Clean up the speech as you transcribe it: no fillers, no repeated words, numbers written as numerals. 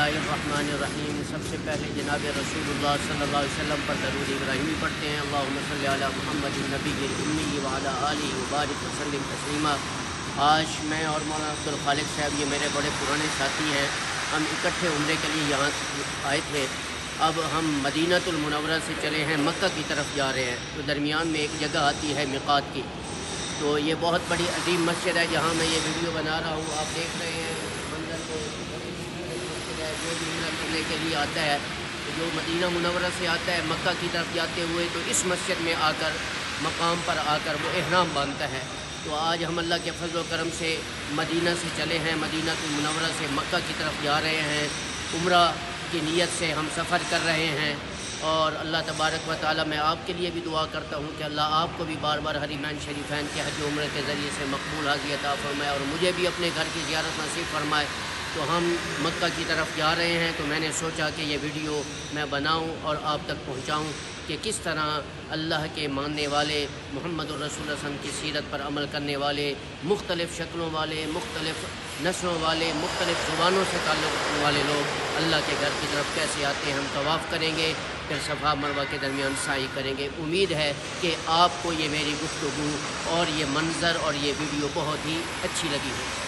बिस्मिल्लाहिर्रहमानिर्रहीम। सबसे पहले जनाब रसूलुल्लाह सल्लल्लाहु अलैहि वसल्लम पर दरूद इब्राहिमी पढ़ते हैं। अल्लाहुम्मा सल्लि अला मुहम्मदिन नबिय्यिल उम्मी व अला आलिहि व बारिक व सल्लिम तस्लीमा। आज मैं और मौलाना अब्दुल खालिक साहब, ये मेरे बड़े पुराने साथी हैं, हम इकट्ठे उम्रे के लिए यहाँ आए थे। अब हम मदीनतुल मुनव्वरा से चले हैं, मक्का की तरफ जा रहे हैं। तो दरमियान में एक जगह आती है मिक़ात की। तो ये बहुत बड़ी अजीम मस्जिद है जहाँ मैं ये वीडियो बना रहा हूँ। आप देख रहे हैं मंजर को। मस्जिद है, जो भी उम्रा करने के लिए आता है, जो मदीना मुनव्वरा से आता है मक्का की तरफ जाते हुए, तो इस मस्जिद में आकर, मकाम पर आकर वो इहराम बांधता है। तो आज हम अल्लाह के फजल व करम से मदीना से चले हैं, मदीनतुल मुनव्वरा से मक्का की तरफ जा रहे हैं। उम्रा की नीयत से हम सफ़र कर रहे हैं। और अल्लाह तबारक व तआला, मैं आपके लिए भी दुआ करता हूँ कि अल्लाह आपको भी बार बार हरीमैन शरीफैन के हज उम्र के ज़रिए से मकबूल हाज़ी अता फ़रमाए और मुझे भी अपने घर की ज़ियारत नसीब फरमाए। तो हम मक्का की तरफ जा रहे हैं, तो मैंने सोचा कि ये वीडियो मैं बनाऊं और आप तक पहुंचाऊं कि किस तरह अल्लाह के मानने वाले, मोहम्मदुर रसूल सल्लल्लाहु अलैहि वसल्लम की सीरत पर अमल करने वाले, मुख्तलिफ़ शक्लों वाले, मुख्तलिफ़ नस्लों वाले, मुख्तलिफ़ ज़ुबानों से ताल्लुक़ रखने वाले लोग अल्लाह के घर की तरफ कैसे आते हैं। हम तवाफ़ करेंगे, फिर सफ़ा मरवा के दरमियान साई करेंगे। उम्मीद है कि आपको ये मेरी गुफ्तगू और ये मंज़र और ये वीडियो बहुत ही अच्छी लगी है।